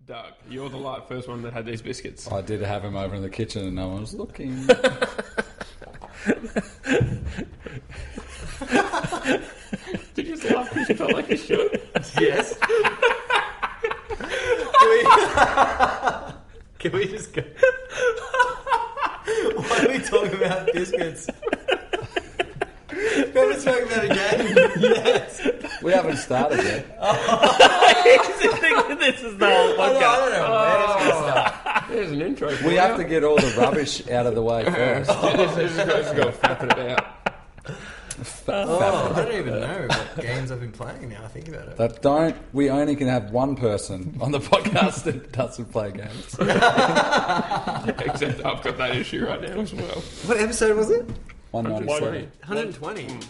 Doug, you're the first one that had these biscuits. I did have him over in the kitchen and no one was looking. Did you just laugh because you felt like you should? Yes. Can we just go? Why are we talking about biscuits? We're talking about a game. Yes. We haven't started yet. This is the whole podcast. I don't know where it's going to start. There's an intro. We have to get all the rubbish out of the way first. This is go fapping it out. I don't even know what games I've been playing now. I think about it. We only can have one person on the podcast that doesn't play games. Except I've got that issue right now as well. What episode was it? 197. 120.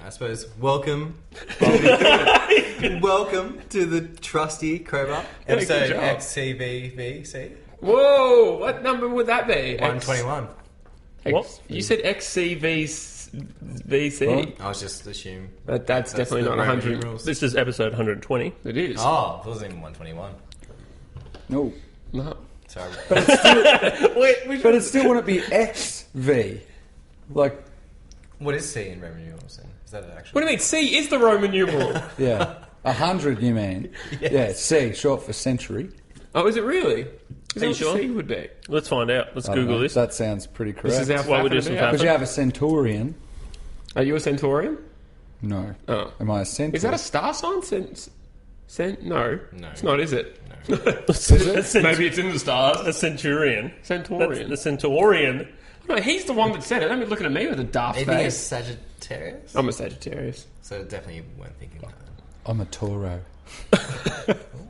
I suppose welcome to the Trusty Crowbar episode XCVVC. Whoa, what number would that be? 121. What? You said XCVC? I was just assuming. But that's definitely not 100. Rules. This is episode 120. It is. Oh, it wasn't even 121. No. No. Sorry. But it still wouldn't be XV. Like, What is C in Roman numerals then? Is that an actual? What do you mean? C is the Roman numeral. yeah. 100, you mean? Yes. Yeah, C, short for century. Oh, is it really? Is Are you that what sure? C would be? Let's find out. Let's I don't Google know. this. That sounds pretty correct. This is how Why we do fapping some it out. Because you have a centurion. Are you a centurion? No. Oh. Am I a centaur? Is that a star sign? No. No. It's not, is it? A Maybe it's in the stars. a centurion. Centurion. That's the centurion. No, he's the one that said it. Don't be looking at me with a daft Maybe a face. Sagittarius? I'm a Sagittarious. So definitely weren't thinking that. I'm a Tauro.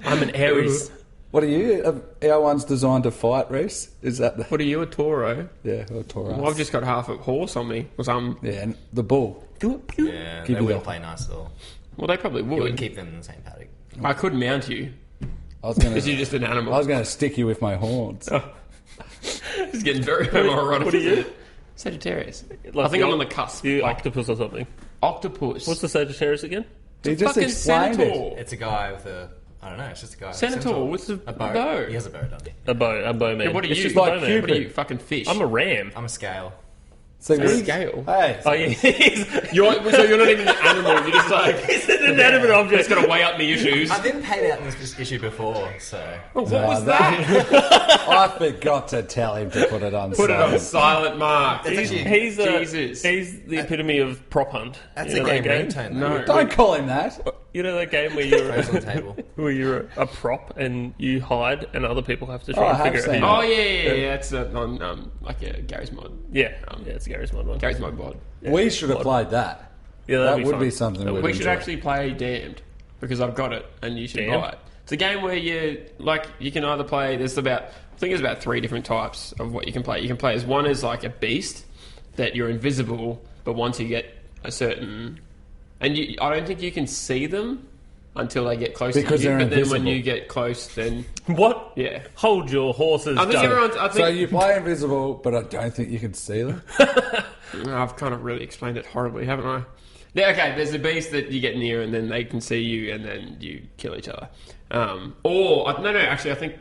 I'm an Aries. What are you? Our one's designed to fight, Reese? Is that the... What are you, a Tauro? Yeah, or Taurus. Well, I've just got half a horse on me. Or something. Yeah, and the bull. Yeah, Keep they it wouldn't up. play nice at all. Well, they probably You wouldn't would. keep them in the same paddock. I could mount you. I was going Because you're just an animal. I was going to stick you with my horns. It's getting very homoerotic. What are you? Sagittarius. Like I think I'm on the cusp. You Like octopus or something. octopus. What's the Sagittarius again? He just fucking explained senator? it. It's a guy with a... I don't know, it's just a guy with Senator, a centaur. what's the A bow. bow? He has a bow, doesn't he? A bow man. What are It's you? just like a bow man. Cupid. What are you? Fucking fish. I'm a ram. I'm a scale. So A scale. Hey. Oh, yeah. He's So you're not even an animal. You're just like an inanimate object. it's got to weigh up me issues. I've been paid out in this issue before, so... Oh, what was that? I forgot to tell him to put it on Put it on silent. silent mark. That's actually- He's Jesus. He's the epitome of prop hunt. That's You a know that game ringtone, though. No. Don't call him that. You know that game where you're Phones on the table. where you're a prop and you hide and other people have to try Oh, I and have figure seen it it. out. Oh yeah. It's on like a Gary's mod. Yeah, it's Gary's mod one. Gary's mod mod. We should have played that. Yeah, That that'd would fun. be something That we'd would We be should enjoy. actually play Damned because I've got it and you should Damned? buy it. It's a game where you can either play. There's about I think there's about 3 different types of what you can play. You can play as one is like a beast that you're invisible, but once you get a certain I don't think you can see them until they get close Because to you. they're But then invisible. when you get close, then What? yeah. Hold your horses. I think Doug. everyone's. I So think you play invisible, but I don't think you can see them. I've kind of really explained it horribly, haven't I? Yeah, okay, there's a beast that you get near and then they can see you and then you kill each other. Actually, I think...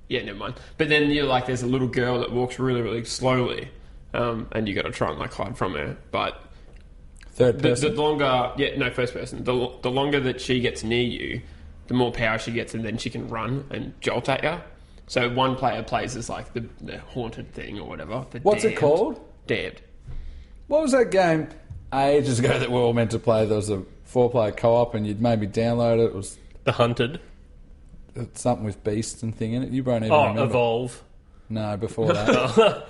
Yeah, never mind. But then you're like, there's a little girl that walks really, really slowly and you got to try and like hide from her. But Third the person. longer... Yeah, no, first person. The longer that she gets near you, the more power she gets and then she can run and jolt at you. So one player plays as like the haunted thing or whatever. What's it called? Damned. What was that game ages ago that we were all meant to play? There was a 4-player co-op and you'd maybe download it. It was The Hunted. something with beasts and thing in it. You won't even Oh, remember. Evolve. No, before that.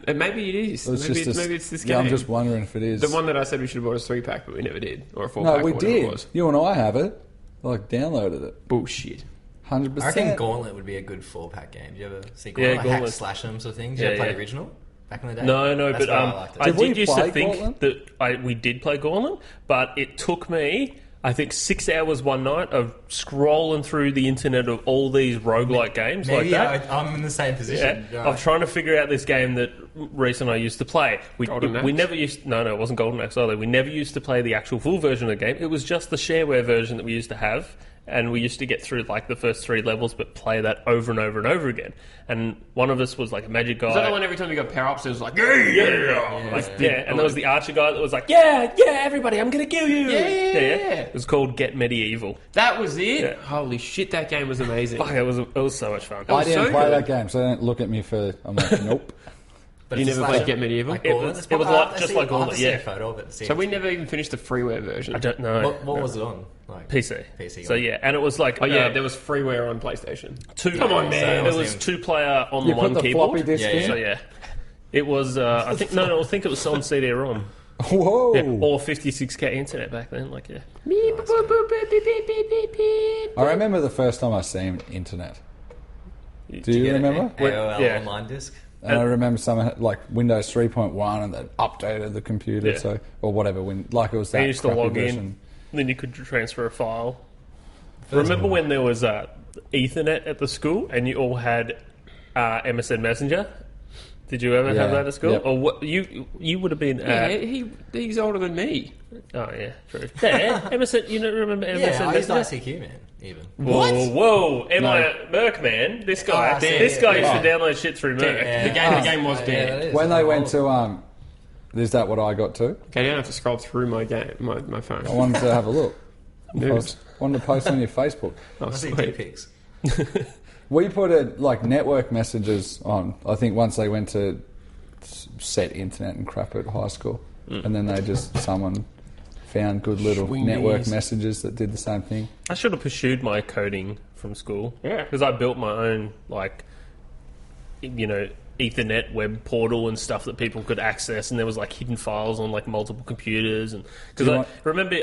Maybe it is. It was Maybe just maybe it's this yeah, game. I'm just wondering if it is. The one that I said we should have bought a 3-pack, but we never did, or a 4-pack. No, or we whatever It did. was. You and I have it. Like, downloaded it. Bullshit. 100%. I reckon Gauntlet would be a good 4-pack game. Do you ever see Yeah, Gauntlet? Like Gauntlet. hack slash them sort of thing? Did you Yeah, ever play yeah. original back in the day? No, That's but why I liked it. I Did we did used to play think Gauntlet? that we did play Gauntlet, but it took me I think 6 hours one night of scrolling through the internet of all these roguelike games Maybe like that. I'm in the same position. Yeah, of trying to figure out this game that Reese and I used to play. We never used... No, it wasn't Golden Axe either. We never used to play the actual full version of the game. It was just the shareware version that we used to have. And we used to get through like the first 3 levels, but play that over and over and over again. And one of us was like a magic guy. Was that the one every time you got power-ups, it was like, yeah. And there was the archer guy that was like, yeah, everybody, I'm going to kill you. Yeah. It was called Get Medieval. That was it? Yeah. Holy shit, that game was amazing. Fuck, it was so much fun. I didn't so play good. that game, so don't look at me for... I'm like, nope. But You it's never just played Get Medieval? It was like, just like all I'll the... see a Yeah. photo of it. So we never even finished the freeware version. I don't know. What was it on? Like PC. So on. yeah, and it was like... Oh yeah, there was freeware on PlayStation. Come on, man. So It was 2-player on You one put the keyboard. floppy disk in? So yeah. It was, I think it was on CD-ROM. Whoa! Yeah, or 56k internet back then, like, yeah. I remember the first time I seen internet. Do you Get remember? an AOL Yeah. online disc. And I remember some like Windows 3.1 and they updated the computer, Yeah. so or whatever. Like it was that. You used to crappy log version. in, then you could transfer a file. Remember when there was Ethernet at the school and you all had MSN Messenger? Did you ever have Yeah. that at school? Yep. Or what, you would have been... Yeah, he's older than me. Oh, yeah, true. Yeah, MSN, you don't remember MSN Yeah, I used Messenger? ICQ, man. Even. Whoa, am I a Merc, man? This guy, I see. this guy used Yeah. to download shit through Merc. The game was Yeah, dead. that is. When they Oh, went to is that what I got to? Okay, you don't have to scroll through my phone. I wanted to have a look. News. Wanted to post on your Facebook. Oh, I see sweet. dick pics. We put like network messages on. I think once they went to set internet and crap at high school, and then someone found good little Swingies. network messages that did the same thing. I should have pursued my coding from school. Yeah. Because I built my own, Ethernet web portal and stuff that people could access, and there was hidden files on multiple computers. And because Do you I want- remember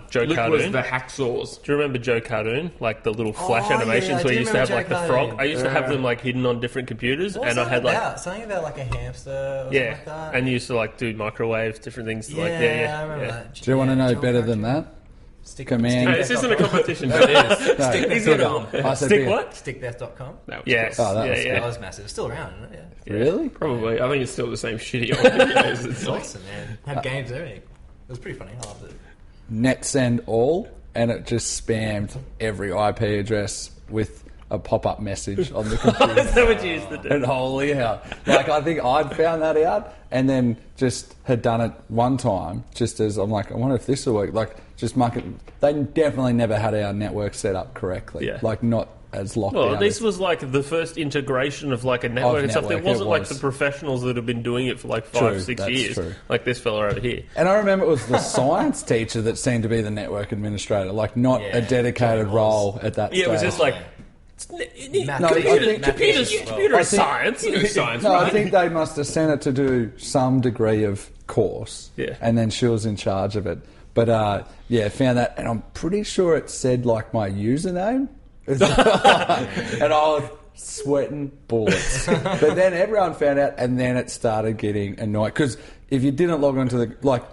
Joe Luke Cardoon. was the hacksaws. Do you remember Joe Cardoon? Like the little flash Oh, animations yeah, I where do you used to have remember the Joe frog. Cardoon. I used to have them hidden on different computers, What was and I that had about? Something about a hamster or something like that? and you used to do microwaves, different things. Yeah, I remember that. Do you want to know Joe better than Cardoon. that? Stick, Command- No, this isn't a competition, but it is. Sticktheft.com. I said Stick big- what? Sticktheft.com. That was Yes. Oh, that was- That was massive. It's still around, isn't it? Yeah. Really? Probably. I think it's still the same shitty old videos. It's It's like, awesome, man. Had games and everything. It was pretty funny. I loved it. Net send all, and it just spammed every IP address with a pop-up message on the computer. Is that what you used to do? And holy hell. I think I'd found that out and then just had done it one time just as I'm like, I wonder if this will work. Just mark it. They definitely never had our network set up correctly. Yeah. Not as locked Well, down. this as- was the first integration of a network and stuff. There network, it wasn't was. the professionals that have been doing it for 5, True, 6 that's years. true. Like this fella over here. And I remember it was the science teacher that seemed to be the network administrator, not Yeah, a dedicated it was. role at that Yeah, stage. it was just Math- No, I computer, think- computers, Math- computer I think- science. science, No, right? I think they must have sent it to do some degree of course. Yeah. And then she was in charge of it. But, found that. And I'm pretty sure it said, my username. And I was sweating bullets. But then everyone found out, and then it started getting annoying. Because if you didn't log onto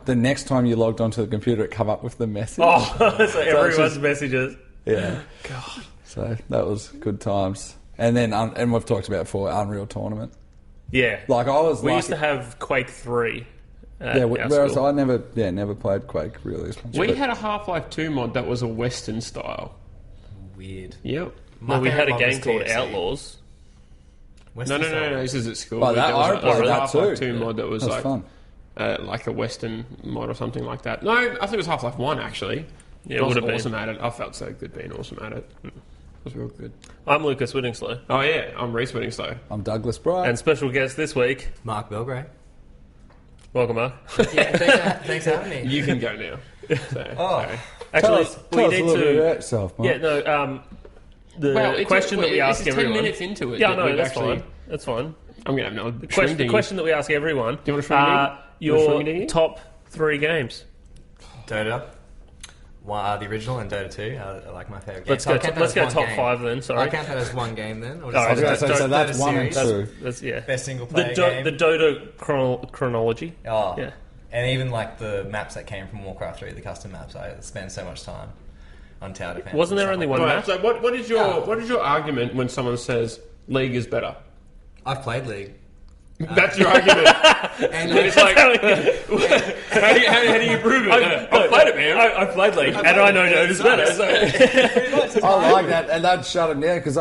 the next time you logged onto the computer, it come up with the message. Oh, so everyone's just- messages. Yeah. God. So that was good times. And then, and we've talked about before, Unreal Tournament. Yeah. I was we lucky. used to have Quake 3. At Yeah, our whereas school. I never played Quake really as much. we but- had a Half-Life 2 mod that was a Western style. Weird. Yep. Well, we had a My game favorite called mod was TFC. Outlaws. No, Western style. this is at school. Oh, that- There was I a played that Half-Life too. 2 mod that was That was fun. like a Western mod or something like that. No, I think it was Half-Life 1 actually. Yeah, I it was would have awesome been. at it. I felt so good being awesome at it. It was real good. I'm Lucas Whittingslow. Oh yeah, I'm Reese Whittingslow. I'm Douglas Bright. And special guest this week, Mark Belgrave. welcome, Mark. Yeah, thanks for having me. You can go now. So, Oh. sorry. Actually, tell us a little bit about yourself, Mark. Yeah, no, the Well, question that we ask this is everyone. 10 minutes into it. Yeah, that no, we've that's actually, fine. That's fine. I'm gonna have no The question that we ask everyone. Do you want a shring dig? You want a shring Your dig? top 3 games. Dota. The original and Dota 2 are like my favourite games. Let's So I go. count that Let's as go one top game. 5 then. I Sorry. count that as one game then? Or Oh, just I was gonna say, so that's Dota one and series? two. That's yeah. Best single The player game. Dota chronology. Oh. Yeah. And even like the maps that came from Warcraft 3, the custom maps, I spend so much time on tower defense. Wasn't there only one map? So what is your argument when someone says League is better? I've played League. That's your argument. And It's like, how do you prove it? I've played it, man. I've played League, and I know Dota's better. So. I like that, and they'd shut them down because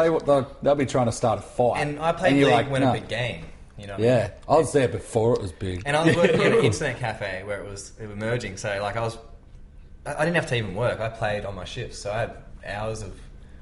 they'll be trying to start a fight. And I played League when it was a game. You know what I mean? I was there before it was big. And I was working at an internet cafe where it was emerging. So like I didn't have to even work. I played on my shifts, so I had hours of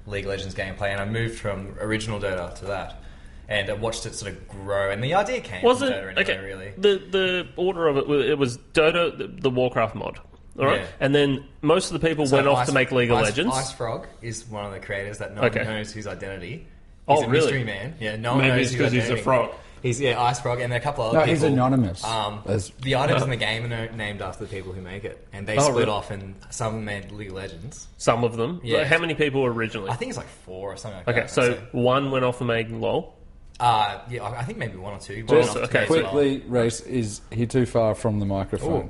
League of Legends gameplay, and I moved from original Dota to that. And I watched it sort of grow, and the idea came from Dota anyway, really. The order of it was Dota, the Warcraft mod, all right? Yeah. And then most of the people went off to make League of Legends. Ice Frog is one of the creators that no one knows his identity. Oh, He's a really? mystery man. Yeah, no one Maybe knows it's his because he's identity. a frog. He's Ice Frog, and there are a couple of other people. He's anonymous. The items in the game are named after the people who make it, and they split really? off, and some of them made League of Legends. Some of them. Yeah. How many people were originally? I think it's like 4 or something like Okay, that. so one went off and made LOL. Yeah, I think maybe 1 or 2. Just okay, quickly, Reese, is he too far from the microphone?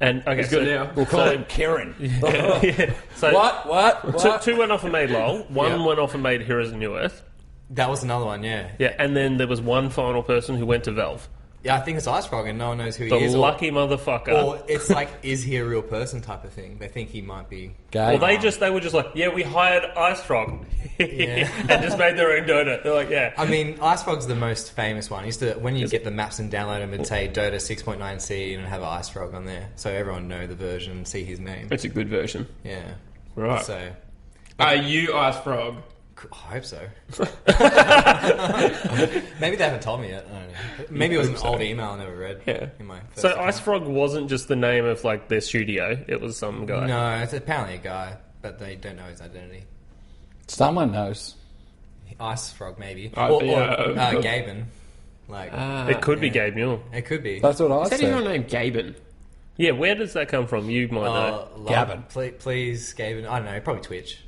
And okay, He's good now. We'll call him Kieran. Yeah. So What? two went off and made LOL. One went off and made Heroes of New Earth. That was another one, yeah. Yeah, and then there was one final person who went to Valve. Yeah, I think it's Ice Frog, and no one knows who he The is. lucky motherfucker. Or it's like, is he a real person type of thing? They think he might be. Gay. Well, they were just like, yeah, we hired Ice Frog, Yeah. and just made their own Dota. They're like, yeah. I mean, Ice Frog's the most famous one. When you get the maps and download them, it'd say Dota 6.9c and have Ice Frog on there, so everyone know the version and see his name. It's a good version. Yeah, Right. So Are you Ice Frog? I hope so. Maybe they haven't told me yet. I don't know. Maybe it was an old email I never read. Yeah. In my first So account. Ice Frog wasn't just the name of like their studio; it was some guy. No, it's apparently a guy, but they don't know his identity. Someone knows. Ice Frog, maybe, Oh, or yeah. Gaben. Like It could be Yeah. Gabe Newell. it could be. That's what I Is that your said. name, Gaben? Yeah, where does that come from? You might know. Gavin. Please, Gaben. I don't know. Probably Twitch.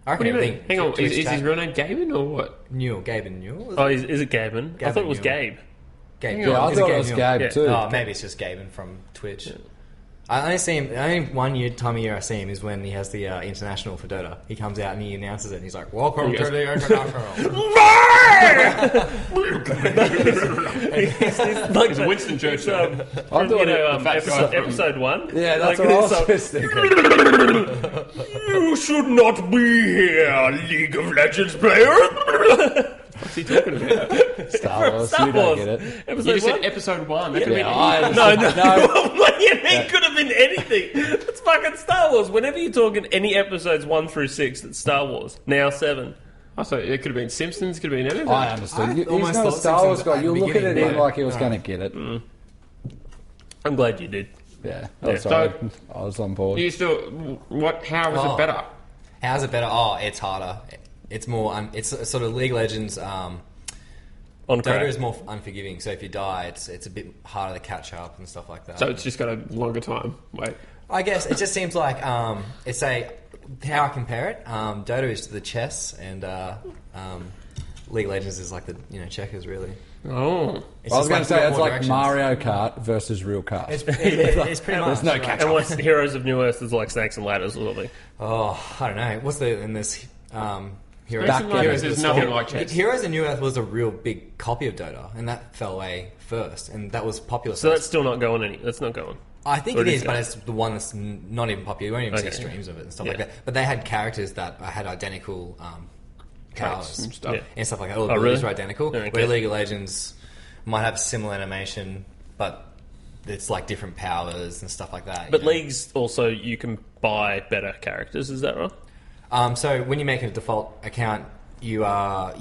I What reckon do you mean? everything- Hang on, Twitch is his chat- real name Gaben or what? Newell? Gaben Newell? Oh, is it Gaben? I thought it was Newell. Gabe. Gabe. Yeah, I Is thought it was Newell? Gabe Yeah. too. Oh, maybe it's just Gaben from Twitch. I only see him. Only time a year I see him is when he has the international for Dota. He comes out and he announces it, and he's like, "Welcome He to goes, the international." Like It's Winston Churchill. I thought the fat guy from- episode 1. Yeah, that's Like, what I was so- just thinking. You should not be here, League of Legends player. What's he talking about? Star Wars, Star you don't Wars. get it. You Episode just said 1. episode 1. That could Yeah, be I No, understand. what do you mean? Could have been anything. It's fucking Star Wars. Whenever you're talking any episodes 1 through 6, it's Star Wars. Now 7. I thought it could have been Simpsons, could have been anything. I understood. I He's almost not a thought Star Wars Simpsons guy. at You the look at beginning, him yeah. like he was going to get it. I'm glad you did. Yeah, Yeah. sorry. I was on board. You still, what? How is Oh. it better? How's it better? Oh, it's harder. It's more. It's sort of League of Legends. On Dota crack. is more unforgiving. So if you die, it's a bit harder to catch up and stuff like that. So it's just got a longer time. Wait. I guess it just seems like it's how I compare it. Dota is the chess, and League of Legends is like the checkers. Really, Oh. it's I was just going to say more it's like directions. Mario Kart versus real cars. It's pretty much. There's no right. catch And what's Heroes of New Earth is like Snakes and Ladders or something. Oh, I don't know. What's in this? Heroes. Backgammon. Heroes is nothing like chess. Heroes of New Earth was a real big copy of Dota, and that fell away first, and that was popular. So that's first. still not going any. That's not going. I think or it it is, is but going. it's the one that's not even popular. You won't even Okay. see streams of it and stuff Yeah. like that. But they had characters that had identical powers and stuff. Yeah. and stuff like that. All the Oh, abilities really? were identical. Okay. Where League of Legends might have similar animation, but it's like different powers and stuff like that. But you know? Leagues also you can buy better characters. Is that right? So when you make a default account, you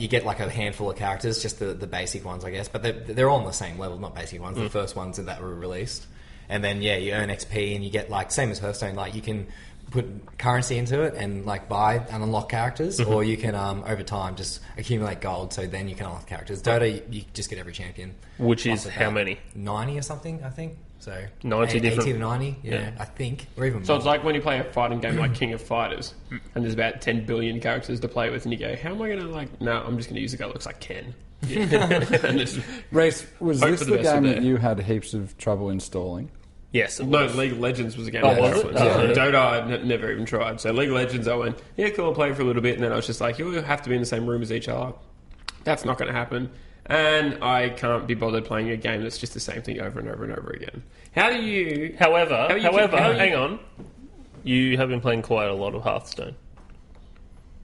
get like a handful of characters, just the basic ones, I guess. But they're all on the same level, not basic ones. The first ones that were released, and then you earn XP and you get like same as Hearthstone. Like you can put currency into it and like buy and unlock characters, or you can over time just accumulate gold. So then you can unlock characters. Dota, you just get every champion, Which is Plus about how many? 90 or something, I think. So 90 80 different- to 90, Yeah. I think, or even So more. it's like when you play a fighting game like King of Fighters, and there's about 10 billion characters to play with, and you go, how am I going to, like, no, I'm just going to use a guy that looks like Ken. And just Reece, was hope this for the the best game with that it. you had heaps of trouble installing? Yes, it No, was. League of Legends was a game. Oh, I was tried. it? Oh, Dota, I never even tried. So League of Legends, I went, yeah, cool, I'll play for a little bit, and then I was just like, you'll have to be in the same room as each other. That's not going to happen. And I can't be bothered playing a game that's just the same thing over and over and over again. How do you... However, how you- hang on. You have been playing quite a lot of Hearthstone.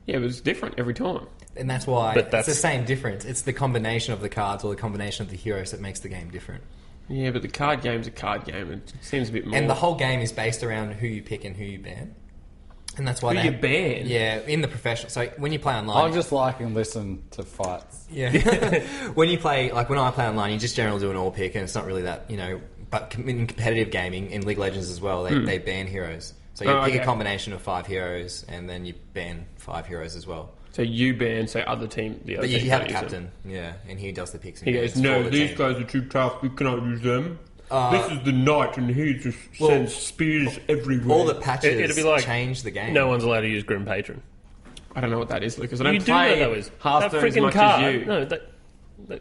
Yeah, it was different every time. And that's why But it's that's- the same difference. It's the combination of the cards or the combination of the heroes that makes the game different. Yeah, but the card game's a card game. It seems a bit more... And the whole game is based around who you pick and who you ban. And that's why Who they you have- ban? Yeah, in the professional. So when you play online, I just like and listen to fights. yeah. When you play, like when I play online, you just generally do an all pick, and it's not really that, you know. But in competitive gaming, in League of Legends as well, they ban heroes. So you pick okay. a combination of 5 heroes, and then you ban 5 heroes as well. So you ban, say, the other But team you have a can't use captain, yeah, and he does the picks. And He goes, bans no, for the these team. guys are too tough, we cannot use them. This is the knight, and he just sends spears everywhere. All the patches It'd be like change the game. No one's allowed to use Grim Patron. I don't know what that is, Lucas. I don't You do play know that is. That Hearthstone as freaking much card. as you. No,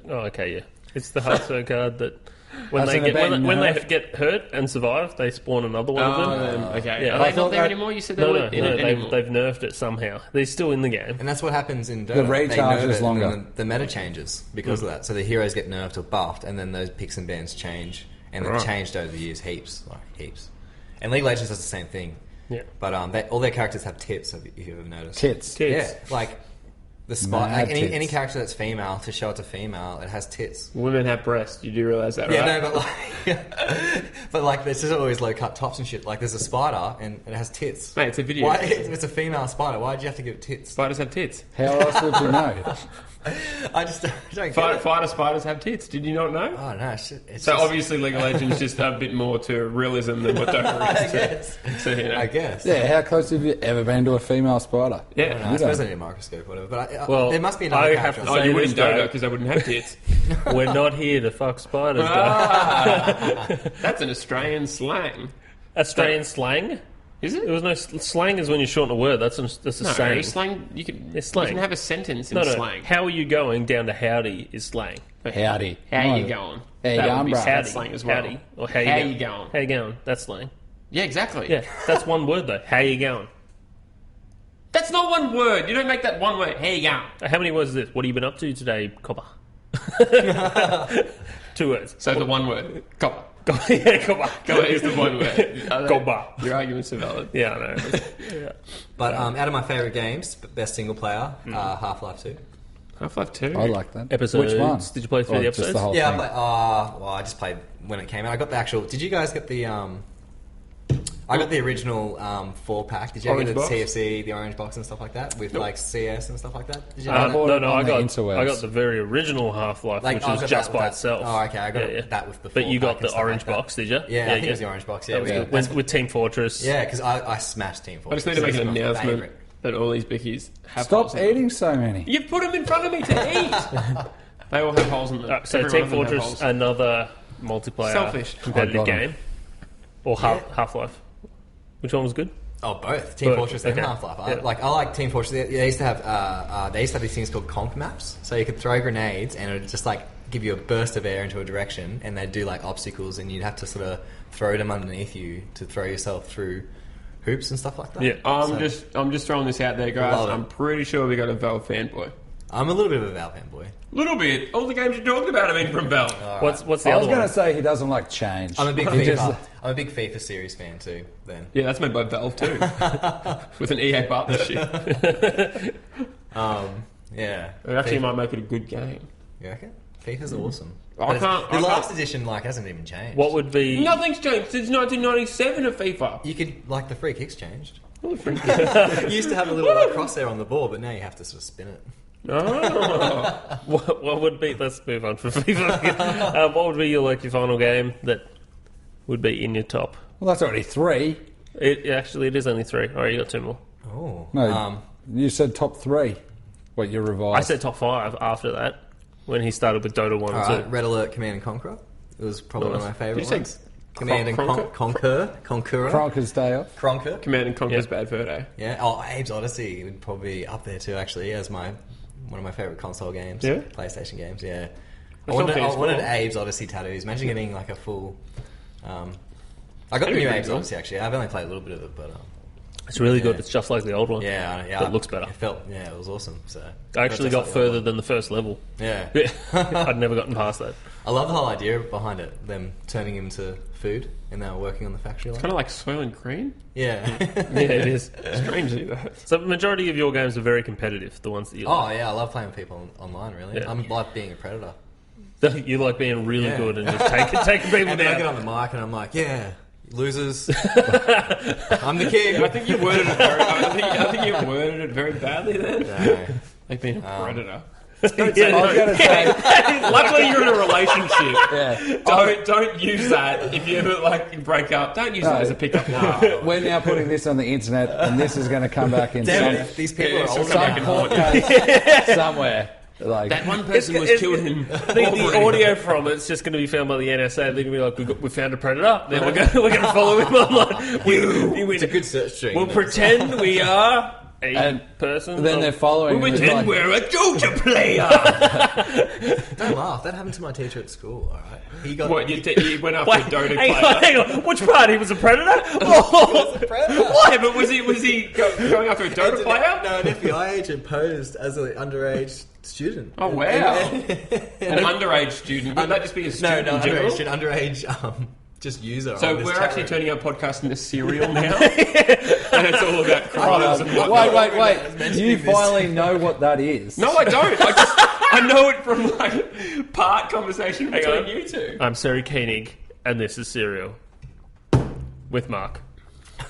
oh, okay, yeah. It's the Hearthstone card that when Hasn't they it get been when they nerfed? get hurt and survive, they spawn another one of them. Okay. Yeah. Are I they thought not there that- anymore? You said they No, weren't in it anymore. they've nerfed it somehow. They're still in the game. And that's what happens in Dota. The recharge They nerf is it, and longer. then the meta changes because of that. So the heroes get nerfed or buffed, and then those picks and bans change. And they've Right. changed over the years heaps. And League of Legends does the same thing. Yeah. But all their characters have tits, if you've ever noticed. Tits. Tits. Yeah, like the spot. Mad Like tits. any character that's female, to show it's a female, it has tits. Women have breasts. You do realise that, Yeah, right? no, but like, there's just always low cut tops and shit. Like, there's a spider and it has tits. Mate, it's a video. Why? It's a female spider. Why do you have to give it tits? Spiders have tits. How else would you know? I just don't get it. Fighter spiders have tits. Did you not know? Oh no, it's So just, obviously League of Legends just a bit more to realism than what Dota I is. guess. So, you know. I guess. Yeah, how close have you ever been to a female spider? Yeah. I suppose I need a microscope, or whatever. But Well, there must be another I character. have to Oh, say you wouldn't this, Dota though. because they wouldn't have tits. We're not here to fuck spiders, guys. That's an Australian slang. Australian slang? Is it? There was no slang is when you shorten a word. That's a No, saying. slang. You can. It's slang. You can have a sentence in No, no. slang. How are you going? Down to howdy is slang. Howdy. How No. you going? How you That going, would be bro? sad slang as well. Howdy. Or how How you you going? How you going? That's slang. Yeah, exactly. Yeah, that's one word though. How you going? That's not one word. You don't make that one word. How you going? How many words is this? What have you been up to today, copper? 2 words. So the one word. Copper. Yeah, copper. Copper is the one word. Copper. Your arguments are valid. Yeah, I know. Yeah. But out of my favourite games, best single player, Half-Life 2. Half-Life 2. I like that. Episodes. Which one? Did you play through Or the just episodes? whole Yeah, thing? I just played when it came out. I got the actual. Did you guys get the? I got the original 4-pack. Did you ever Orange get the box? CFC, the orange box and stuff like that with like CS and stuff like that? Did you I know bought that? it on the I interwebs. got the very original Half-Life, Like, which I was got just that by with that. itself. Oh, okay, I got that with the But you 4-pack got and the stuff orange like that. box, did you? Yeah, I think it was the orange box. Yeah, That was yeah. good. With Team Fortress. Yeah, because I smashed Team I Fortress. just need to make an It's my announcement favourite. that all these bickies have Stop holes in them. eating so many. You've put them in front of me to eat. They all have holes in them. So Every Team one of them have Fortress, holes. another multiplayer Selfish. competitive I got 'em. game, or Half-Life. Which one was good? Oh, both Team Both, Fortress and okay. Half-Life. Yeah. I like Team Fortress. They used to have these things called conk maps, so you could throw grenades and it would just like give you a burst of air into a direction, and they'd do like obstacles, and you'd have to sort of throw them underneath you to throw yourself through hoops and stuff like that. Yeah. I'm just throwing this out there, guys. Love it. I'm pretty sure we got a Valve fanboy. I'm a little bit of a Valve fanboy. Little bit. All the games you talked about have been from Valve. What's the I was other going one? to say he doesn't like change. I'm a big He FIFA. just- I'm a big FIFA series fan too. Then, Yeah, that's made by Valve too, with an EA partnership. yeah. It actually FIFA. might make it a good game. You reckon? FIFA's awesome. I But can't- the I last can't- edition hasn't even changed. What would be? Nothing's changed since 1997 of FIFA. You could free kicks changed. You used to have a little crosshair on the ball, but now you have to sort of spin it. Oh. What would be? Let's move on from FIFA. What would be your final game that would be in your top? Well, that's already 3. It is only 3. All right, you got 2 more. Oh, No, you said top 3. What, you revised? I said top 5 after that when he started with Dota 1 all and right. 2. Red Alert Command and Conqueror. It was probably one of my Did favourite you say ones. Command and Cronker? Conqueror. Cronker's Day Off. Cronker. Command and Conquer's Yeah. Bad Fur Day. Yeah. Oh, Abe's Odyssey would probably be up there too, actually, as my one of my favorite console games. Yeah? PlayStation games. Yeah. I It's on wanted PS4. Abes Odyssey tattoos. Imagine getting like a full. I got the new Abes Odyssey actually. I've only played a little bit of it, but It's really good. It's just like the old one. yeah. But it looks better. It was awesome. So I actually got further than the first level. Yeah. I'd never gotten past that. I love the whole idea behind it. Them turning him to food, and they were working on the factory line. Kind of like Soylent Green. Yeah. Yeah, it is. Strangely, though. So the majority of your games are very competitive, the ones that you like. Oh yeah, I love playing with people online. Really, Yeah. I'm like being a predator. You like being really Yeah. good and just taking people And then I get down. on the mic and I'm like, yeah, losers. I'm the king. I think you worded it very. I think you worded it very badly then. No. Like being a predator. Yeah, I was going to say, Luckily, you're in a relationship. yeah. Don't use that if you ever like break up. Don't use that as a pickup line. We're now putting this on the internet, and this is going to come back in Damn some, it, these people are it's older gonna some be now. court case somewhere. Like, That one person was killed in. the audio from it's just going to be found by the NSA. They're going to be like, we found a predator. Then we're going to follow him online. It's a good search string. We'll pretend we are a And person. then they're following. We him. It's pretend like- we're a DOTA player. Don't laugh. That happened to my teacher at school. All right, he got. What you went after Wait, a Dota hang player? on, hang on. Which part? He was a predator? Oh, Yeah, but was he going after a Dota player? No, an FBI agent posed as an underage student. Oh wow! An underage student. Wouldn't that just be a No, student no, in general? underage, just user. So on this we're chat actually room. turning our podcast into serial now, and it's all about crimes and whatnot. Wait. You finally know what that is. No, I don't. I know it from like part conversation between you two. I'm Sari Koenig, and this is Serial with Mark.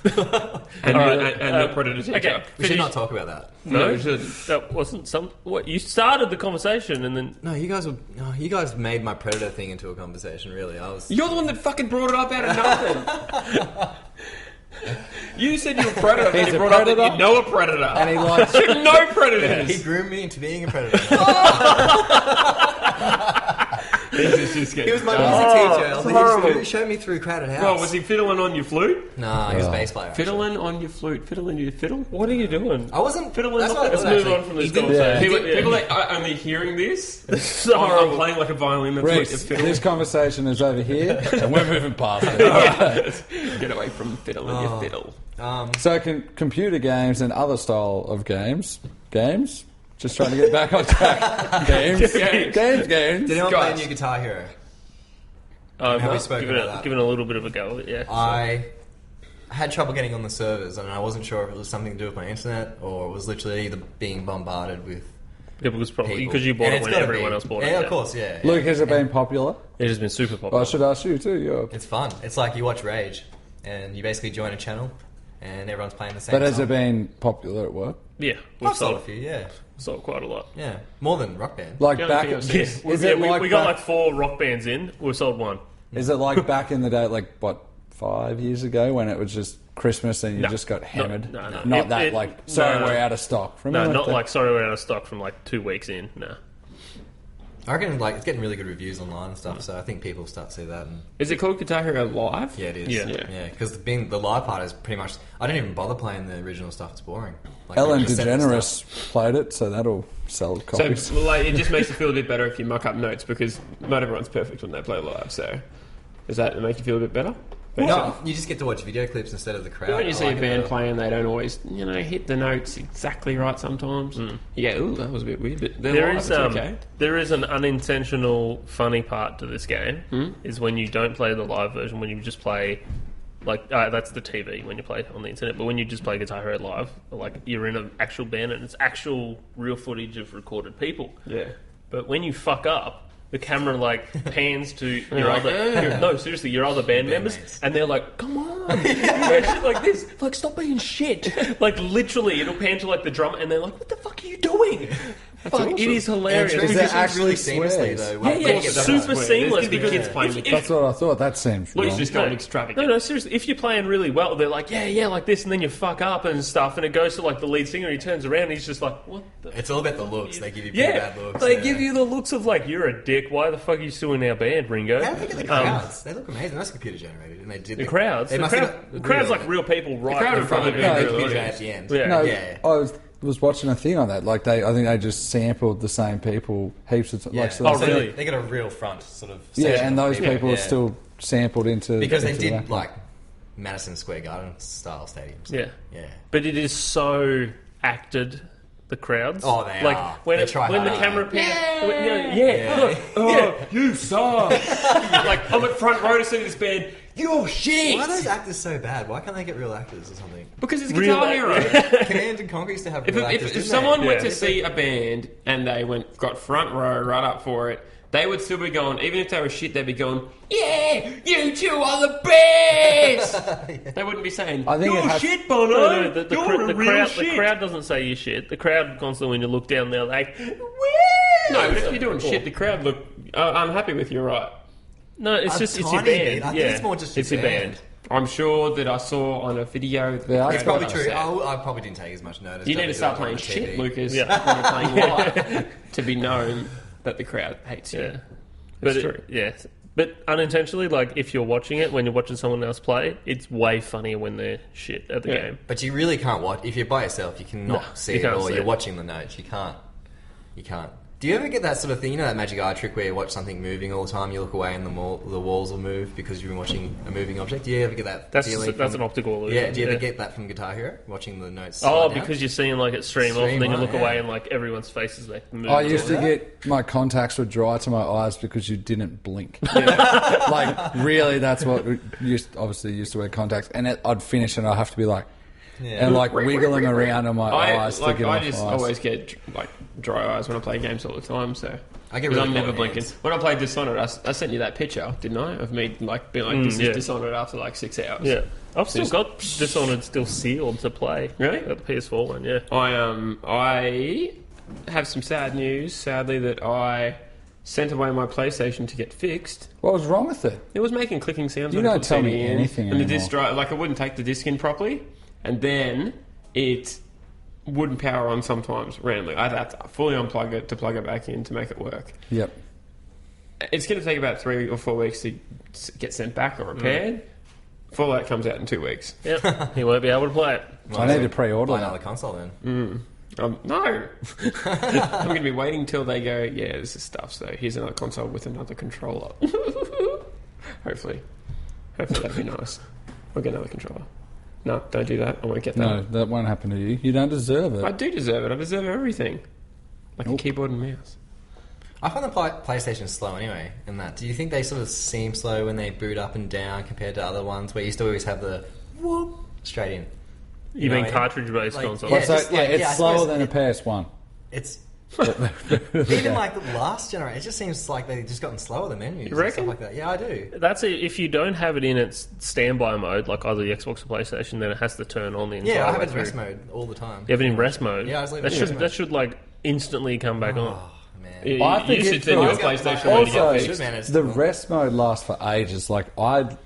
And the Predator teacher. Okay, We should not talk about that. No, we should. That wasn't some. What you started the conversation, and then No, you guys made my predator thing into a conversation. Really, I was. You're the one that fucking brought it up out of nothing. You said you were a predator, and He's you a brought up predator. that you know a predator. And he likes. You know predators. He groomed me into being a predator. He's just getting He was my dumb. music teacher. horrible. He showed me through Crowded House. Well, was he fiddling on your flute? Nah, he was a bass player. actually. Fiddling on your flute? Fiddling your fiddle? what are you doing? I wasn't Fiddling. That's what I Let's thought, move actually. on from this He did- conversation. People that are only hearing this, This is I'm horrible. playing like a violin. That's like a Rex, fiddle. this conversation is over here, and we're moving past it. Get away from fiddling your fiddle. So, computer games and other style of games. Just trying to get back on track. Games. Games. Games. Did anyone play Guys. New Guitar Hero? I've Have we spoken given, about that? given a little bit of a go at it, yeah. I had trouble getting on the servers, and I wasn't sure if it was something to do with my internet or it was literally either being bombarded with It was probably people. because you bought And it it's when gotta everyone be. else bought it. Yeah, of course, yeah. Luke, has it been popular? It has been super Well, I popular. should ask you too. Yeah. It's fun. It's like you watch Rage, and you basically join a channel, and everyone's playing the same But has song. it been popular at work? Yeah, we've I've sold a sold, few, yeah. sold quite a lot. Yeah, more than Rock Band. Like The only back? thing I've seen Is is- it we like got back- like 4 rock bands in. We've sold 1. Is it like back in the day, like what, 5 years ago, when it was just Christmas and you No. just got hammered? No. Not that like, sorry, no. we're out of stock. No, Remember not that? like sorry we're out of stock from like 2 weeks in. No. I reckon like it's getting really good reviews online and stuff, so I think people start to see that. And Is it called Guitar Hero Live? yeah, it is. Yeah. yeah. Because being the live part is pretty much. I don't even bother playing the original stuff. It's boring. Like, Ellen they just set the DeGeneres played it, so that'll sell copies. So, like, it just makes you feel a bit better if you muck up notes because not everyone's perfect when they play live. So, does that make you feel a bit better? No, you just get to watch video clips instead of the crowd. When you I see like a it band better. playing, they don't always, hit the notes exactly right sometimes. You go, ooh, that was a bit weird, but they're live, it's okay. There is an unintentional funny part to this game is when you don't play the live version, when you just play like that's the TV when you play on the internet, but when you just play Guitar Hero Live, like you're in an actual band and it's actual real footage of recorded people. Yeah. But when you fuck up, the camera like pans to your like, other no, seriously, your other band members, mates. and they're like, "Come on, you know, shit like this, like stop being shit." Like literally, it'll pan to like the drum, and they're like, "What the fuck are you doing?" Fuck, awesome. it is And hilarious. it Is it transitions actually really seamlessly swears? though. Yeah, Like, yeah, when you it's get that super part. seamless There's gonna be because kids playing if- with if- That's what I thought. That seems Well, wrong. it's just going extravagant. No, seriously. If you're playing really well, they're like, yeah, like this, and then you fuck up and stuff, and it goes to like the lead singer, and he turns around, and he's just like, what the? It's all about the looks. They give you pretty Yeah, bad looks. they yeah. give you the looks of like you're a dick. Why the fuck are you still in our band, Ringo? How do they get the crowds? They look amazing. That's computer generated, and they did The crowds, They the must crowd, have the crowd's like real people right crowd in are front of probably you. very computer real at the end. Yeah. No, yeah. I was was watching a thing on that. Like I think they just sampled the same people heaps of Yeah. like. Oh, really? They got a real front sort of. Yeah, section and of those people are still sampled into because they into the did back. like Madison Square Garden style stadiums. Yeah. Yeah. But it is so acted. The crowds. Oh, they like are. when They try when the hard. camera pans. Yeah. You suck. Like, I'm at front row to see this band. You're shit. Why are those actors so bad? Why can't they get real actors or something? Because it's Real Guitar Hero. Command and Conquer used to have real actors. If didn't someone they? went Yeah. to see a band and they got front row right up for it, they would still be going, even if they were shit, they'd be going, yeah, you two are the best! They wouldn't be saying, I think you're it has- shit, Bono! No, You're a real shit! the crowd doesn't say you shit. The crowd constantly, when you look down, they're like, woo! No, but if you're doing shit, the crowd look, I'm happy with you, right? No, it's A just it's your tiny band. bit. I think it's more just your your band. I'm sure that I saw on a video. that the Yeah, crowd it's Probably got true. upset. I probably didn't take as much notice. You need Don't to do start it playing on shit, TV. Lucas, Yeah. when you're playing live, to be known that the crowd hates you. Yeah. That's But true. but unintentionally, like if you're watching it when you're watching someone else play, it's way funnier when they're shit at the Yeah. game. But you really can't watch if you're by yourself. You cannot No, see you it can't all. see You're it. watching the notes. You can't. Do you ever get that sort of thing? You know that magic eye trick where you watch something moving all the time. You look away and the walls will move because you've been watching a moving object. Do you ever get that? That's feeling that's from- an optical illusion. Yeah. Do you ever get that from Guitar Hero? Watching the notes. Oh, slide down? because you're seeing like it stream off, and then you look yeah. away and like everyone's faces like move. I used to that? get my contacts would dry to my eyes because you didn't blink. Like really, that's what obviously used to wear contacts, and I'd finish and I'd have to be like, Yeah. and like wiggling around in my eyes to get I off just my eyes. always get like dry eyes when I play games all the time. So I get because really I'm never cold blinking. hands. When I played Dishonored, I sent you that picture, didn't I? Of me like being like, this yeah. is Dishonored after like 6 hours. Yeah, I've still got Dishonored still sealed to play. Really? At the PS4 one, yeah. I have some sad news. Sadly, that I sent away my PlayStation to get fixed. What was wrong with it? It was making clicking sounds. You when I don't put tell CD me in, anything And the anymore. disc drive, like, it wouldn't take the disc in properly, and then it wouldn't power on sometimes randomly. I'd have to fully unplug it to plug it back in to make it work. Yep. It's going to take about 3 or 4 weeks to get sent back or repaired. Fallout comes out in 2 weeks. Yep, he won't be able to play it. I need to pre-order Buy that. another console then. No! I'm going to be waiting till they go, yeah, this is stuff, so here's another console with another controller. Hopefully. Hopefully that'd be nice. I'll get another controller. No, don't do that. I won't get that. No, that won't happen to you. You don't deserve it. I do deserve it. I deserve everything. Like a keyboard and mouse. I find the PlayStation slow anyway. In that, do you think they sort of seem slow when they boot up and down compared to other ones where you used to always have the whoop straight in? You know mean what I mean? cartridge-based Like, consoles? yeah, Well, so, just like- it's I slower suppose than a PS1. It's even like the last generation. It just seems like they've just gotten slower the menus and reckon? stuff like that. Yeah, I do. That's it. If you don't have it in its standby mode, like either the Xbox or PlayStation, then it has to turn on the entire Yeah, I have way it in through. rest mode all the time. You have it in rest mode. Yeah, I was leaving that it in should rest that mode. should like instantly come back on. Oh man. You, I think you should it's send your also- PlayStation when you get also- fixed. Man, it's The still- rest mode lasts for ages. Like, I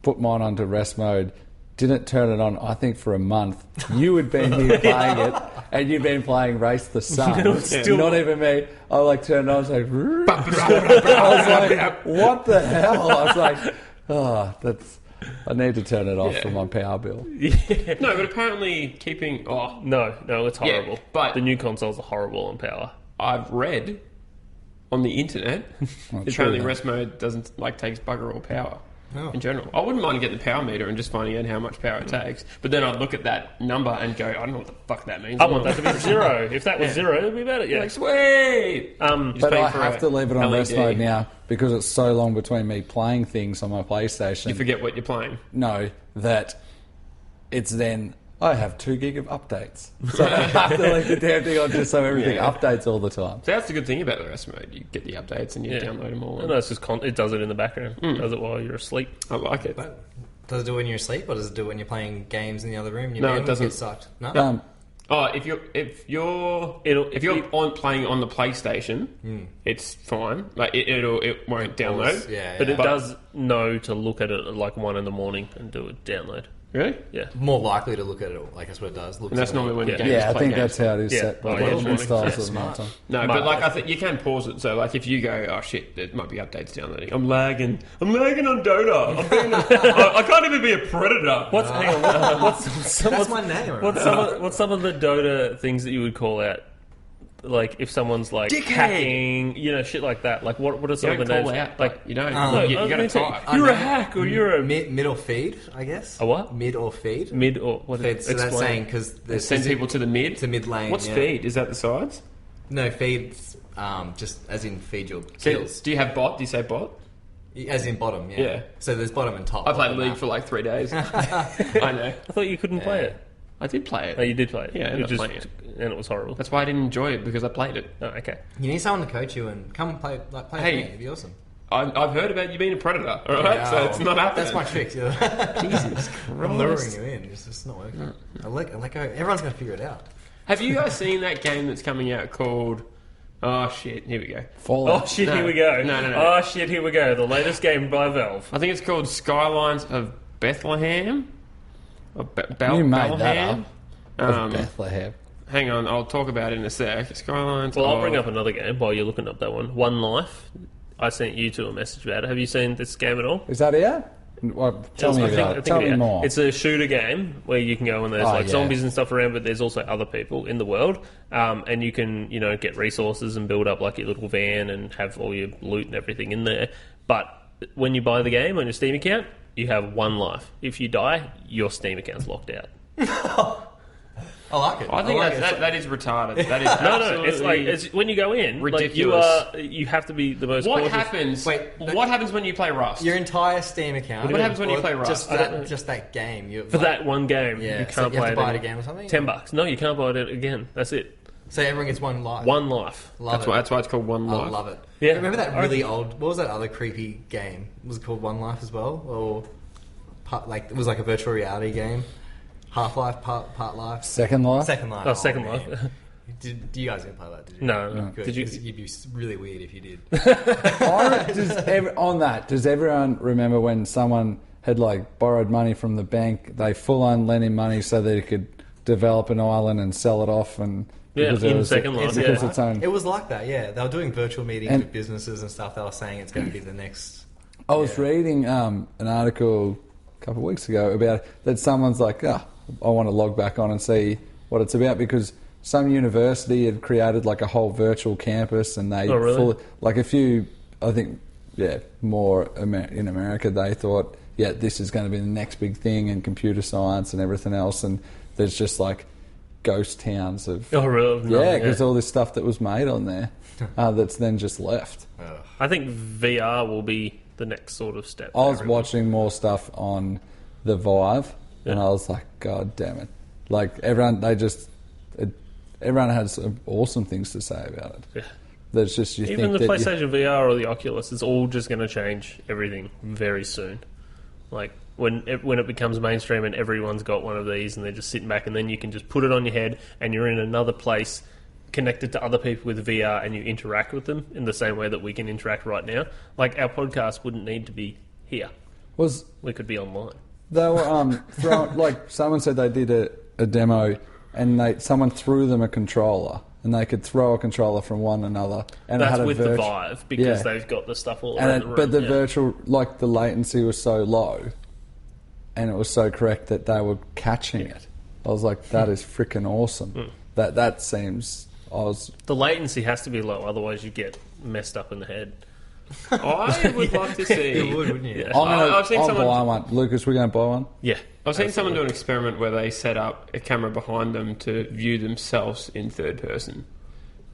put mine onto rest mode, didn't turn it on, I think, for a month. You had been here playing it, and you'd been playing Race the Sun. still- Not even me. I like turned it on, I was like, I was like, what the hell? I was like, oh, that's... I need to turn it off Yeah. for my power bill. No, but apparently keeping... Oh, No, it's horrible. but- the new consoles are horrible on power. I've read on the internet Well, that true, apparently then. rest mode doesn't takes bugger all power Oh. in general. I wouldn't mind getting the power meter and just finding out how much power it takes. But then I'd look at that number and go, I don't know what the fuck that means. I want that to be zero. If that was Yeah. zero, it'd be better. Yeah. Like, sweet! Just But paying I for have a to leave it on rest LED. mode now because it's so long between me playing things on my PlayStation. You forget what you're playing. No, that it's then I have 2 gig of updates. So I have to leave the damn thing on just so everything Yeah. updates all the time. So that's the good thing about the rest mode. You get the updates and you Yeah. download them all. No, it's just it does it in the background. Does it while you're asleep. I like it. But does it do it when you're asleep, or does it do it when you're playing games in the other room? Your No, it bandwidth doesn't. gets sucked. No. Oh, if you're on playing on the PlayStation, it's fine. Like it won't download. Yeah, But yeah. it does know to look at it at like 1 in the morning and do a download. Really? Yeah. More likely to look at it, like that's what it does. And that's normally when the game Yeah, I think games. that's how it is Yeah. set by Oh, yeah, the styles yeah, of the time. No, but like I think you can pause it. So like if you go, oh shit, there might be updates downloading. I'm lagging on Dota. I can't even be a predator. Hang on, That's my name. what's some of the Dota things that you would call out? Like if someone's like Dickhead. hacking, shit like that. Like what are some You of the don't names? call out. Like You don't. No, you I got to mean, type. you're a hack or you're a mid or feed, I guess. A what? Mid or feed. mid or what? Feed, so that's explain. saying because They send people to the mid. to mid lane. What's yeah. feed? Is that the sides? No, feeds. Just as in feed your So, kills. do you have bot? Do you say bot? As in bottom, yeah. Yeah. So there's bottom and top. I played of League that. for like 3 days. I know. I thought you couldn't play it. I did play Oh, it. you did play it. Yeah, I You ended up playing it. and it was horrible. That's why I didn't enjoy it because I played it. Oh, okay. You need someone to coach you and come and play. Play Hey. with me. It'd be awesome. I've heard about you being a predator. All right, Yeah, so it's not happening. That's my trick. Yeah. Jesus I'm luring Christ. you in. It's just not working. I let go. Everyone's gonna figure it out. Have you guys seen that game that's coming out called? Oh shit! Here we go. Fallout. Oh shit! No. Here we go. No. Oh shit! Here we go. The latest game by Valve. I think it's called Skylines of Bethlehem. Or You made that Bethlehem. Of Bethlehem. Hang on, I'll talk about it in a sec. Skylines. Well, I'll of- bring up another game while you're looking up that one. One Life. I sent you two a message about it. Have you seen this game at all? Is that it? Well, tell me about it. Tell me more. It's a shooter game where you can go and there's Oh, like yeah. zombies and stuff around, but there's also other people in the world, and you can get resources and build up like your little van and have all your loot and everything in there. But when you buy the game on your Steam account, you have one life. If you die, your Steam account's locked out. I like it. I think like that is retarded. That is No, it's like absolutely- when you go in, ridiculous. Like you have to be the most. What cautious. happens? Wait, what happens when you play Rust? your entire Steam account. What happens when you or play Rust? Just that game. For that one game? Yeah, You so can't you have play to buy it it again or something? $10. No, you can't buy it again. That's it. So everyone gets one life. One life. Love That's why it's called One I Life. love it. Yeah. Remember that really old? What was that other creepy game? Was it called One Life as well, or it was like a virtual reality game? Half-Life, part life. Second Life? Second Life. Oh, Second man. Life. Did you guys didn't play that? Did you? No. Good, Did you? 'cause you'd be really weird if you did. On that, does everyone remember when someone had like borrowed money from the bank? They full on lent him money so that he could develop an island and sell it off, and Yeah, because it in was Second Life, because yeah. its own. It was like that, yeah. They were doing virtual meetings And- with businesses and stuff. They were saying it's going to be the next. I was reading an article a couple of weeks ago about that someone's like, I want to log back on and see what it's about because some university had created like a whole virtual campus and they Oh, really? more in America they thought, this is going to be the next big thing in computer science and everything else, and there's just like ghost towns of Oh, really? yeah, because all this stuff that was made on there that's then just left. I think VR will be the next sort of step. I was for everyone. watching more stuff on the Vive, and I was like, God damn it! Like everyone has some awesome things to say about it. Yeah. There's just Even the PlayStation VR or the Oculus is all just going to change everything very soon. Like when it becomes mainstream and everyone's got one of these and they're just sitting back and then you can just put it on your head and you're in another place connected to other people with VR and you interact with them in the same way that we can interact right now. Like our podcast wouldn't need to be here. We could be online. They were throwing, like someone said they did a demo and someone threw them a controller and they could throw a controller from one another. And That's it had with the Vive because they've got the stuff all around the room. But the virtual, like the latency was so low and it was so correct that they were catching it. I was like, that is freaking awesome. That seems... The latency has to be low, otherwise you get messed up in the head. I would like to see. You would, wouldn't you? Yeah. I've seen I'll someone- buy one. Lucas, we're going to buy one? Yeah. I've seen someone do an experiment where they set up a camera behind them to view themselves in third person.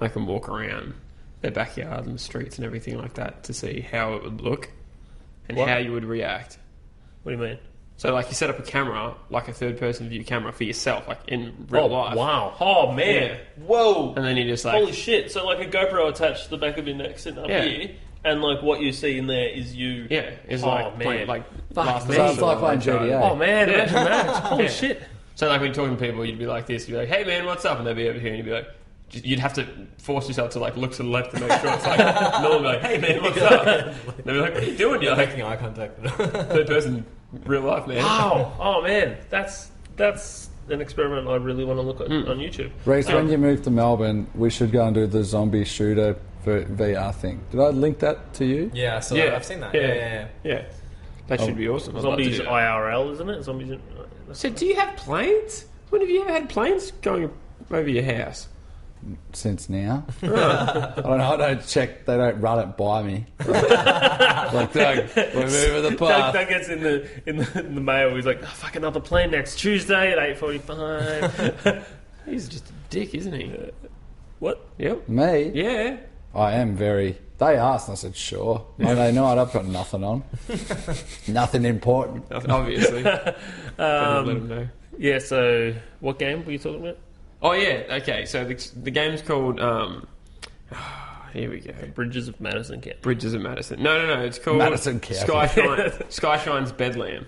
They can walk around their backyard and the streets and everything like that to see how it would look and What? how you would react. What do you mean? So, like, you set up a camera, like a third-person view camera for yourself, like in real life. Wow. Oh, man. Yeah. Whoa. And then you just like, Holy shit. So, like a GoPro attached to the back of your neck sitting up Yeah. here, and, like, what you see in there is you. yeah, it's Oh, like, man. like last So it's like playing GTA. Oh, man. Yeah. Imagine that. Holy Yeah. shit. So, like, when you're talking to people, you'd be like this. You'd be like, "Hey, man, what's up?" And they'd be over here, and you'd be like, you'd have to force yourself to like look to the left to make sure it's like normal. Like, "Hey, man, what's up?" And they'd be like, "What are you doing?" You're like, Making eye contact. third person real life, man. Oh man, that's an experiment I really want to look at on YouTube. Reece, when you move to Melbourne, we should go and do the zombie shooter VR thing. Did I link that to you? Yeah, so Yeah. I've seen that. Yeah. That should be awesome. I'd love to Zombies do that. IRL, isn't it? Zombies. So, do you have planes? When have you ever had planes going over your house? Since now. I don't know, I don't check, they don't run it by me. Like, Doug, we're moving the path. Doug gets in the mail. He's like, oh, fuck, another plane next Tuesday at 8:45. He's just a dick, isn't he? What? Yep. Me? Yeah. I am very... They asked and I said, sure. Monday night, I've got nothing on. Nothing important. Obviously. But let him know. Yeah. So, what game were you talking about? Oh, yeah. Okay, so the game's called... here we go. Bridges of Madison County. Bridges of Madison. No. It's called... Madison County. Skyshines Bedlam.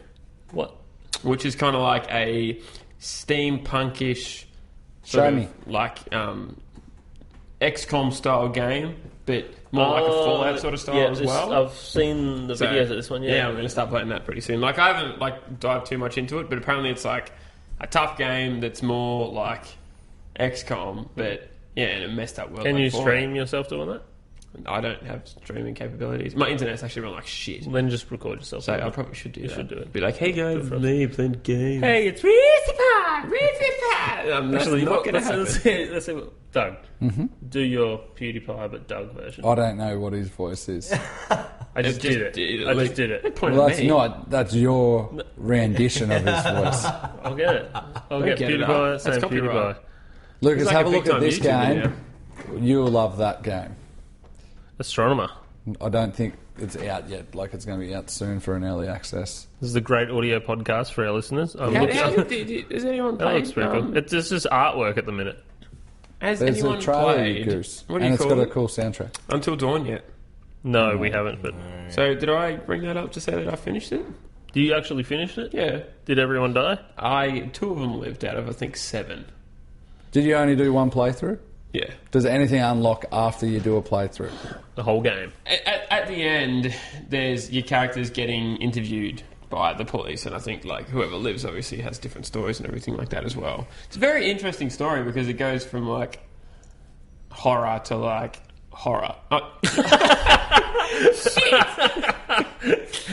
What? Which is kind of like a steampunkish... Show me. Like XCOM style game, but more like a Fallout sort of style as well. I've seen the videos of this one. Yeah, I'm going to start playing that pretty soon. Like, I haven't dived too much into it, but apparently it's like a tough game that's more like XCOM, but yeah, in a messed up world. Can like you Fallout. stream yourself doing that? I don't have streaming capabilities. My internet's actually run like shit. Then just record yourself. So I probably should do that. should do it. Be like, hey guys, it's me playing the game. Hey, it's Actually, not going to happen. let's see what, Doug, do your PewDiePie but Doug version. I don't know what his voice is. I just did it. I just did it. Well, that's your rendition of his voice. I'll get it. I'll get get it PewDiePie up. saying That's copyright. PewDiePie. Lucas, It's like have a a look at big-time this YouTube game. video. You'll love that game. Astronomer. I don't think it's out yet. Like, it's going to be out soon for an early access. This is a great audio podcast for our listeners. Is anyone That looks playing? pretty cool. It's just artwork at the minute. Has There's anyone a trailer, you played? goose. What do And you it's call got a it? cool soundtrack. Until Dawn yet. No, we haven't. But So did I bring that up to say that I finished it? do you actually finish it? Yeah. Did everyone die? Two of them lived out of, I think, 7. Did you only do one playthrough? Yeah. Does anything unlock after you do a playthrough? The whole game. At the end, there's your characters getting interviewed by the police, and I think like whoever lives obviously has different stories and everything like that as well. It's a very interesting story because it goes from like horror to like horror.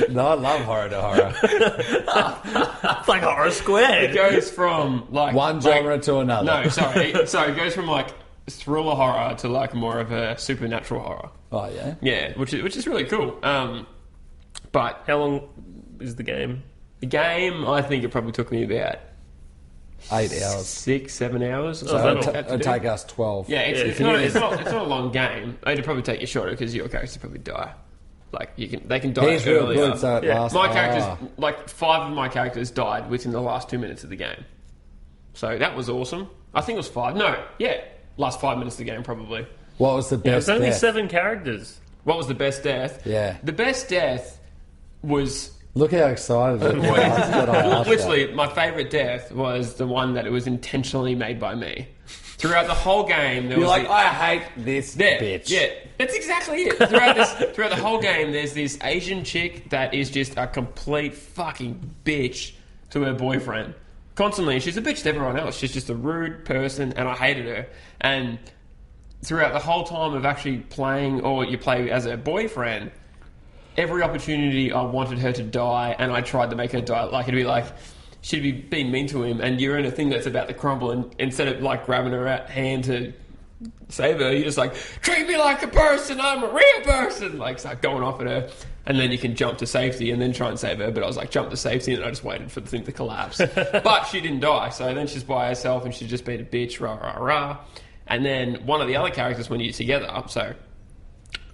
No, I love horror to horror. It's like Horror Squared. It goes from like One genre to another. No, sorry. It goes from like thriller horror to like more of a supernatural horror. Oh, yeah? Yeah, which is really cool. But How long is the game? the game, I think it probably took me about 8 hours. 6-7 hours. Or So something. it'd take us 12. Yeah, it's not a long game. It'd probably take you shorter because your characters probably die. Like they can die He's real earlier. good, so it Yeah. lasts. My characters, like 5 of my characters died within the last 2 minutes of the game. So that was awesome. I think it was 5. No, yeah, last 5 minutes of the game probably. What was the There's best only death? 7 characters. What was the best death? Yeah. The best death was Look how excited that I asked that. literally my favourite death was the one that it was intentionally made by me. Throughout the whole game, there You're was like, I hate this bitch. Yeah, that's exactly it. Throughout the whole game, there's this Asian chick that is just a complete fucking bitch to her boyfriend. Constantly, she's a bitch to everyone else. She's just a rude person, and I hated her. And throughout the whole time of actually playing, or you play as her boyfriend, every opportunity I wanted her to die, and I tried to make her die. Like, it'd be like, she'd be being mean to him, and you're in a thing that's about to crumble, and instead of like grabbing her hand to save her, you're just like, treat me like a person, I'm a real person, like start going off at her, and then you can jump to safety and then try and save her. But I was like, jump to safety, and I just waited for the thing to collapse. But she didn't die, so then she's by herself, and she's just been a bitch, rah rah rah. And then one of the other characters, when you're together, so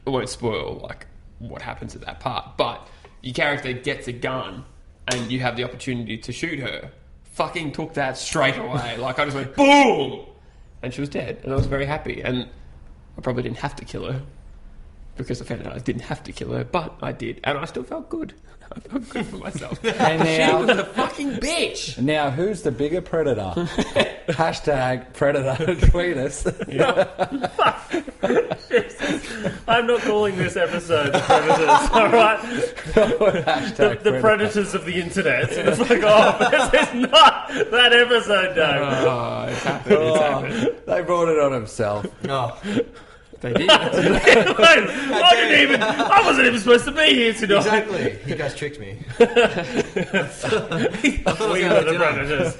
I won't spoil like what happens at that part, but your character gets a gun and you have the opportunity to shoot her, fucking took that straight away. Like, I just went, boom! And she was dead. And I was very happy. And I probably didn't have to kill her because I found out I didn't have to kill her, but I did. And I still felt good. I felt good for myself. And now, She was a fucking bitch! now, who's the bigger predator? Hashtag predator. Tweet us. I'm not calling this episode the Predators, alright? The Predators of the Internet. Fuck off. This is not that episode, Doug. Oh, it's happened. It's happened. They brought it on himself. No. They did. I wasn't even supposed to be here tonight. Exactly. You guys tricked me. We were the Predators.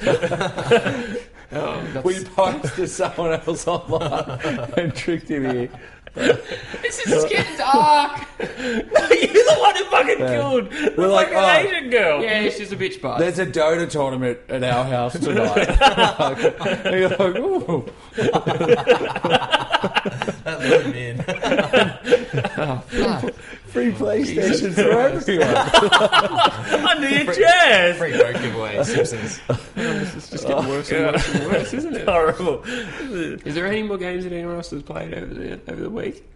We posted someone else online and tricked him here. This is getting dark. You're the one who fucking killed the like, fucking Asian girl. Yeah, she's a bitch bite. There's a Dota tournament at our house tonight. And you're like, ooh. That lured me in. Free PlayStations for everyone. Under your chairs. Free boat giveaway, Simpsons. This is just getting worse and worse and worse, isn't it? Horrible. Is there any more games that anyone else has played over the week?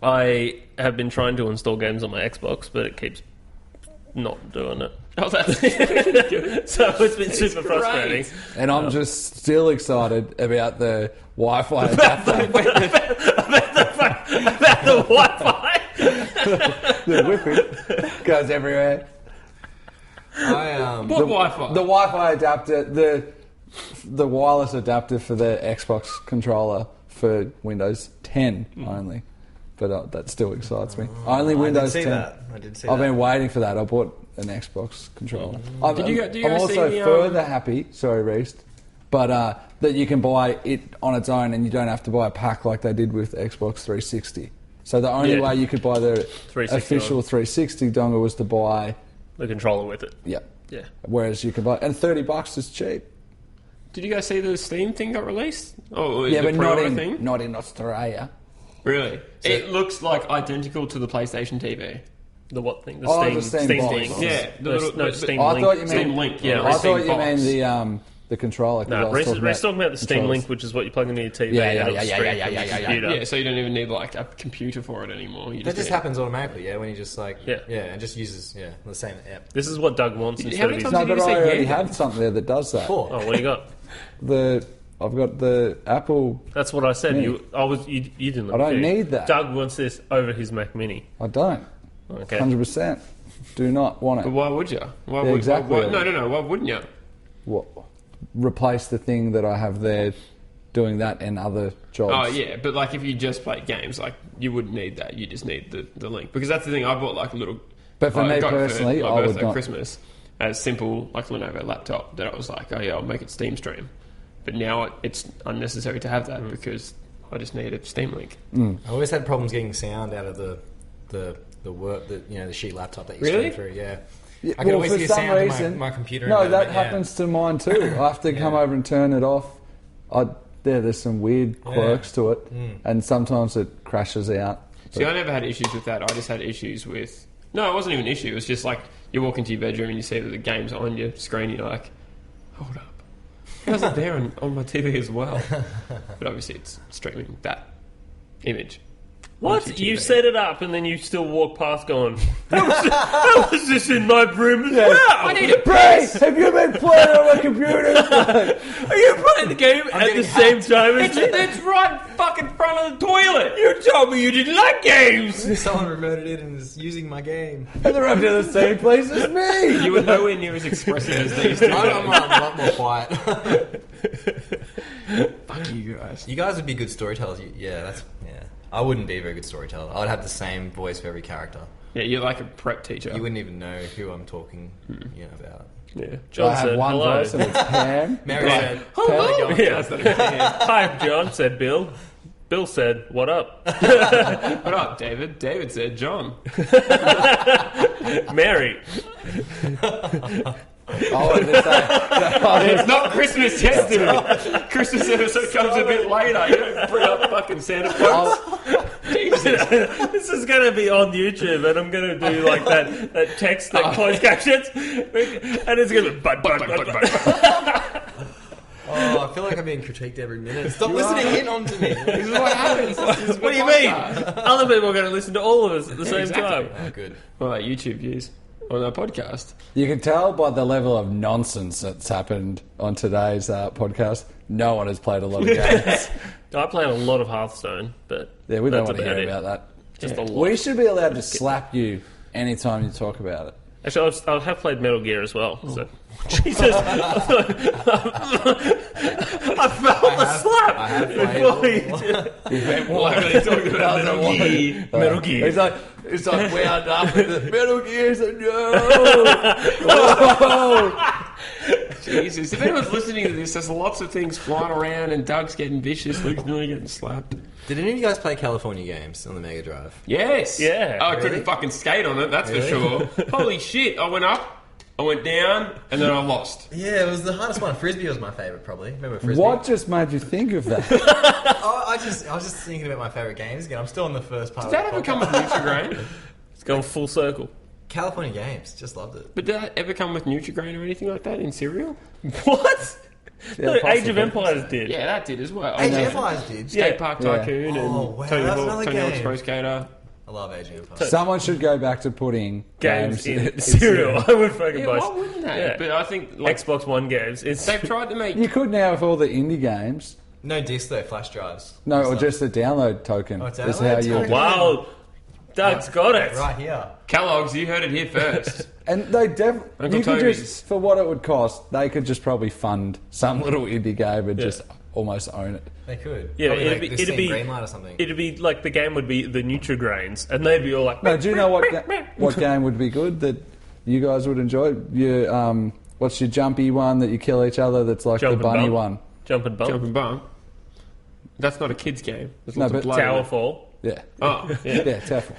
I have been trying to install games on my Xbox, but it keeps not doing it. Oh, that's So it's been super frustrating. And I'm just still excited about the Wi-Fi adapter. About the Wi-Fi. The whipping goes everywhere. What Wi-Fi? The Wi-Fi adapter, the wireless adapter for the Xbox controller for Windows 10 only. But that still excites me. Only Windows 10. I did see that. I've been waiting for that. I bought an Xbox controller. Did you I'm guys also see the, further happy, sorry Reese, but that you can buy it on its own and you don't have to buy a pack like they did with Xbox 360. So the only way you could buy the 360 official 360 dongle was to buy... The controller with it. Yeah. Yeah. Whereas you can buy... And $30 is cheap. Did you guys see the Steam thing got released? Oh, Yeah, the but pre-order thing? not in Australia. Really? It looks like identical to the PlayStation TV. The what thing? The Oh, Steam, the Steam box. Link. Yeah, Steam I Link. thought you meant... Steam Link. Yeah, I Steam thought you box. meant the controller. 'cause I No, was Reece talking about the Steam controllers. Link, which is what you plug into your TV. Yeah, and yeah, it'll yeah, stream yeah, from yeah, your yeah, computer. Yeah, so you don't even need like a computer for it anymore. You That just get- happens automatically, yeah, when you just like... Yeah. and just uses, the same app. This is what Doug wants How instead of many his... times No, did but you I say already yeah? have something there that does that. Four. Oh, what do you got? I've got the Apple... That's what I said. Yeah. You didn't. I don't confused. need that. Doug wants this over his Mac Mini. I don't. Okay. 100%. Do not want But it. why would you? Why Yeah, exactly. No. Why wouldn't you? What? Replace the thing that I have there doing that and other jobs. Oh yeah, but like if you just play games, like you wouldn't need that. You just need the link because that's the thing. I bought like a little. But for I me got it personally, for I my would birthday, not. Christmas, a simple like Lenovo laptop that I was like, oh yeah, I'll make it Steam stream. But now it's unnecessary to have that because I just need a Steam link. I always had problems getting sound out of the work, the sheet laptop that you Really? stream through, yeah. Yeah, I can always for hear some sound in reason, my computer. No, and that yeah. happens to mine too. I have to come over and turn it off. There's some weird quirks to it, and sometimes it crashes out. See, I never had issues with that. I just had issues with... No, it wasn't even an issue. It was just like you walk into your bedroom and you see that the game's on your screen. You're like, hold up. How's it there on my TV as well? But obviously it's streaming that image. What? onto You TV. set it up and then you still walk past going, how was this in my room as well? I need a Bray, have you been playing on my computer? Are you playing the game at the same time as me? It's right fucking front of the toilet. You told me you didn't like games. Someone remoted it and is using my game. And they're up to the same place as me. You were nowhere near as expressive as these two. I'm a lot more quiet. Fuck you guys. You guys would be good storytellers. Yeah. I wouldn't be a very good storyteller. I would have the same voice for every character. Yeah, you're like a prep teacher. You wouldn't even know who I'm talking about. Yeah. John I have said, one hello. voice and it's Pam. Mary said, Hello. Yeah. Yeah. Hi, John, said Bill. Bill said, what up? What up, David? David said John. Mary. It's not Christmas yet, dude. Christmas episode comes a bit later. You don't bring up fucking Santa Claus. Jesus. This is going to be on YouTube, and I'm going to do like that text that closed captions, and it's going to be but. oh, I feel like I'm being critiqued every minute. Stop listening in on to me. This is what happens. What do you mean? Other people are going to listen to all of us at the same exactly. time. Oh, good. Well, like YouTube views. on our podcast. You can tell by the level of nonsense that's happened on today's podcast. No one has played a lot of games. I played a lot of Hearthstone, but Yeah, we don't that's want to hear it. about that. Just a lot. We should be allowed to slap you anytime you talk about it. Actually, I have played Metal Gear as well. So. Jesus! I felt the slap! I have before played he did. Why are they talking about Metal Gear? Metal Gear. It's like wound up with the Metal Gears and no! Jesus. If anyone's listening to this, there's lots of things flying around and Doug's getting vicious, Luke's nearly getting slapped. Did any of you guys play California Games on the Mega Drive? Yes. Yeah. Oh, I Really? couldn't fucking skate on it, that's Really? for sure. Holy shit. I went up, I went down, and then I lost. Yeah, it was the hardest one. Frisbee was my favourite, probably. Remember Frisbee? What just made you think of that? Oh, I was just thinking about my favourite games again. I'm still in the first part Did of that the ever come with podcast. Nutrigrain? It's gone full circle. California Games, just loved it. But did that ever come with Nutrigrain or anything like that in cereal? What? Yeah, No, Age possibly. of Empires did. Yeah, that did as well. Age of Yeah. Empires did. Skate Yeah. Park Yeah. Tycoon Oh, and wow, Tony that's Hawk, another Tony Hawk's game. Pro Skater. I love Age of Empires. Someone should go back to putting Games in cereal. I would fucking Yeah, buy. why wouldn't they? Yeah. But I think like, Xbox One games. It's they've tried to make... You could now with all the indie games. No disc though, flash drives. No, or So- just a download token. Oh, it's is download how you. token. wow. Doug's got it. Right here. Kellogg's, you heard it here first. And they definitely, Uncle you could Toby's. just, for what it would cost, they could just probably fund some little indie game and just almost own it. They could. Yeah, Probably it'd like be- this it'd thing, be- Greenlight or something. It'd be like the game would be the Nutrigrains, and they'd be all like, No, do you know what game would be good that you guys would enjoy? Your what's your jumpy one that you kill each other? That's like Jump the and bunny bump. one. Jump and bump, Jump and bump. That's not a kid's game. There's No, lots but of blood in Tower it. Fall. Yeah, Oh, yeah. yeah, Taffel.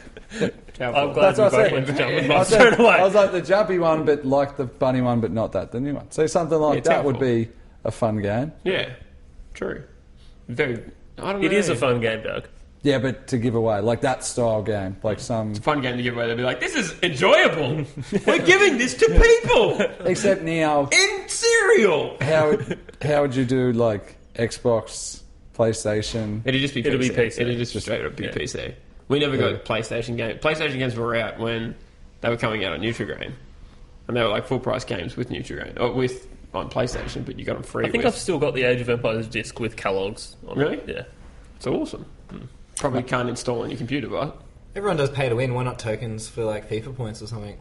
Tower I'm Fall. glad That's we what I both said. went for Jump and I, Bump said straight away. I was like the jumpy one, but like the bunny one, but not that the new one. So something like Yeah, that would Taffel. be a fun game. Yeah, true. Very. I don't know. It is a fun game, Doug. Yeah, but to give away like that style game, like some. fun game to give away. They'll be like, "This is enjoyable. We're giving this to people Except now, in cereal." how would you do like Xbox, PlayStation? It'd just be It'd be PC. It'd just straight up be Yeah. PC. We never Yeah. got PlayStation games. PlayStation games were out when they were coming out on Nutrigrain, and they were like full price games with Nutrigrain or with on PlayStation, but you got them free. I think with, I've still got the Age of Empires disc with Kellogg's on Really? it. Yeah. It's awesome. Probably can't install on your computer, but Everyone does pay to win. Why not tokens for like FIFA points or something?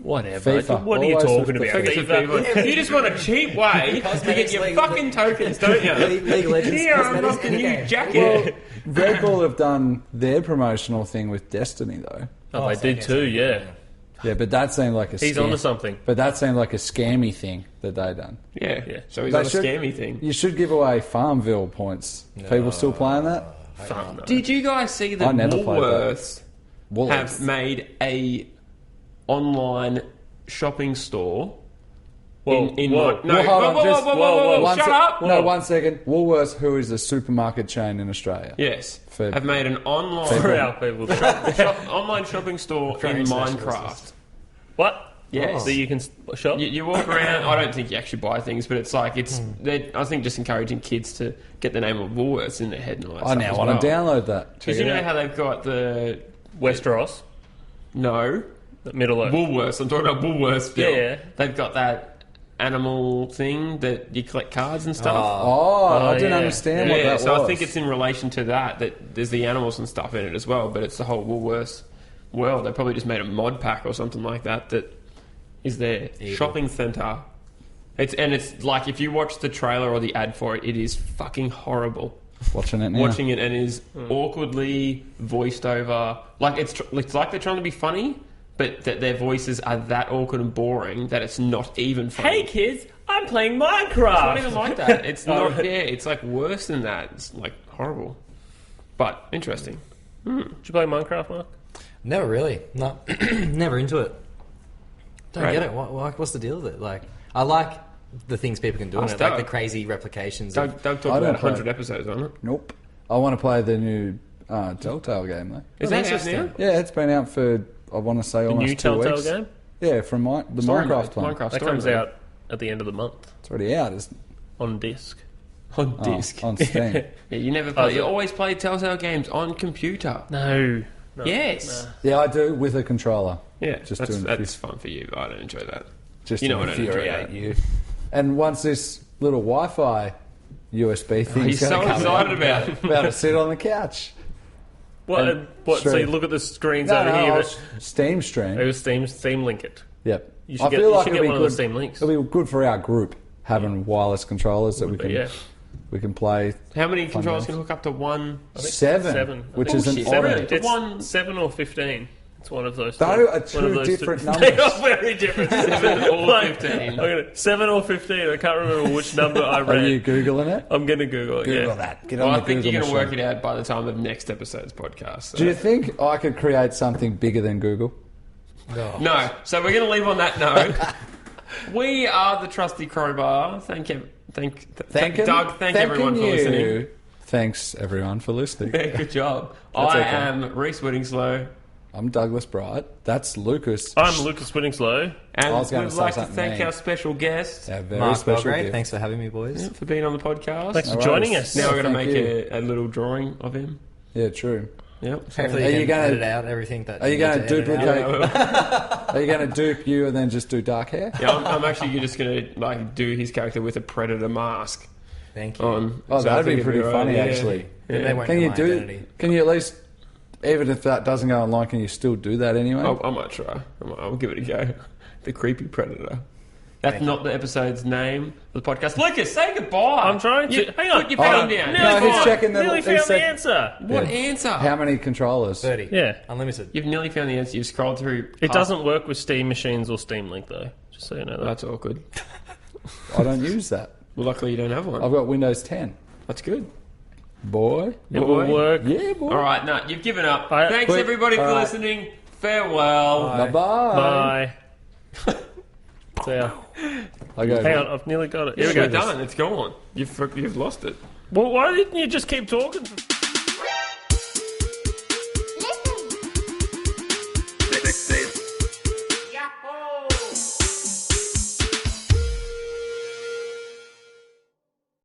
Whatever. FIFA. What are you Always talking with about? the FIFA. you just want a cheap way to get your fucking tokens, don't you? League of Legends. Here, I cosmetics, got the any new game. jacket. Red Bull have done their promotional thing with Destiny though. Oh, they did too, yeah. Yeah, but that seemed like a He's scam. onto something. But that seemed like a scammy thing that they done. Yeah. Yeah. So he's They on a should- scammy thing. You should give away Farmville points. People still playing that? Fun. though. Did you guys see I that never played that. Woolworths Woolworths. have made a online shopping store Whoa, in whoa. no, Well, hold on, whoa, just- whoa, whoa, whoa, whoa, One shut sec- up! No, 1 second. Woolworths, who is a supermarket chain in Australia. Yes, For- have made an For online our people. online shopping store For in international Minecraft. listeners. What? Yes. So you can shop? You walk around. I don't think you actually buy things, but it's like they're, I think just encouraging kids to get the name of Woolworths in their head and all that I stuff now as want well. to download that. Because you know how they've got the Westeros. no Middle Earth. Woolworths. I'm talking about Woolworths. Bill. Yeah. They've got that animal thing that you collect cards and stuff. Oh, I didn't yeah. understand what yeah, that so was. I think it's in relation to that there's the animals and stuff in it as well, but it's the whole Woolworths world. They probably just made a mod pack or something like that is their shopping centre. It's like if you watch the trailer or the ad for it, it is fucking horrible. watching it now. Watching it and is awkwardly voiced over. Like it's like they're trying to be funny, but that their voices are that awkward and boring that it's not even funny. Hey kids, I'm playing It's not Minecraft. even like that. It's not. Yeah, it's like worse than that. It's like horrible, but interesting. Did you play Minecraft, Mark? Never really. No, never into it. Don't Right. get it. What's the deal with it? Like, I like the things people can do in Ask it, like Doug. the crazy replications. Doug Of, talked I don't about play 100 it. episodes on it. Nope. I want to play the new Telltale game though. Is that out now? Yeah, it's been out for I want to say The almost new 2 Telltale weeks. game? Yeah, from the Story Minecraft mode. one. Minecraft That story comes mode. out at the end of the month It's already out, isn't it? on disc. on Oh, disc. on Steam. Yeah, you never Oh, play. is You it? always play Telltale games on computer. No. Yes. Yeah, I do with a controller. Yeah, Just that's, doing a that's fun for you. But I don't enjoy that. just You know to I don't enjoy infuriate that. you. And once this little Wi-Fi USB thing's He's so gonna come excited out, about it. about to sit on the couch. What? And So stream. you look at the screens No, over no, here. I'll That, Steam stream. it was Steam Link it. Yep. You should get it'll be one of good. those Steam links. It'll be good for our group having wireless controllers that But yeah, we can play. How many Fun controllers games. can hook up to one? Seven, which Oh, is an shit. odd. It's one- 7 or 15. It's one of those. Those two. are One of two those different two. numbers. They are very different. 7 or Like, 15. 7 or 15. I can't remember which number I Are read. you googling it? I'm going to Google it. Google yeah. that. Get Well, on I the think Google you're going to machine. work it out by the time of next episode's podcast. So. Do you think I could create something bigger than Google? No. So we're going to leave on that note. We are the Trusty Crowbar. Thank him. Doug. Thank everyone for listening. Thanks everyone for listening. Yeah, good job. That's I okay. am Reese Whittingslow. I'm Douglas Bright. That's Lucas. I'm Lucas Whittingslow. And I was gonna we'd say like to something thank mean. our special guest Our very Mark special Belgrade, gift. thanks for having me, boys. for being on the podcast. Thanks for No joining worries. us. Now we're going to Thank make you. a little drawing of him. Yeah, true. Yep. Hopefully Are you you can gonna- edit out everything that Are you need going to edit out. duplicate? Are you going to dupe you and then just do dark hair? Yeah, I'm actually just going to like do his character with a predator mask Thank you. on. Oh, So I that'd think be it'd pretty right. funny, Yeah. actually. Then they won't Can know you my do? identity. Can you at least, even if that doesn't go online, can you still do that anyway? I might try. I'll give it a go. The creepy predator. That's Thank not the episode's name of the podcast. Lucas, say goodbye. I'm trying to. Hang on. Put your pen Oh, down. no, he's Fine. checking the. Nearly he's found the check- answer. What Yeah. answer? How many controllers? 30. Yeah. Unlimited. You've nearly found the answer. You've scrolled through. It doesn't work with Steam machines or Steam Link, though. Just so you know that. That's awkward. I don't use that. Well, luckily you don't have one. I've got Windows 10. That's good. Boy. It will work. Yeah, boy. All right, no, you've given up. All right, Thanks quick. everybody for All right. listening. Farewell. Bye-bye. Bye. So, yeah. I go. Hang on, I've nearly got it. Here You're we go. done. It's gone. You've lost it. Well, why didn't you just keep talking?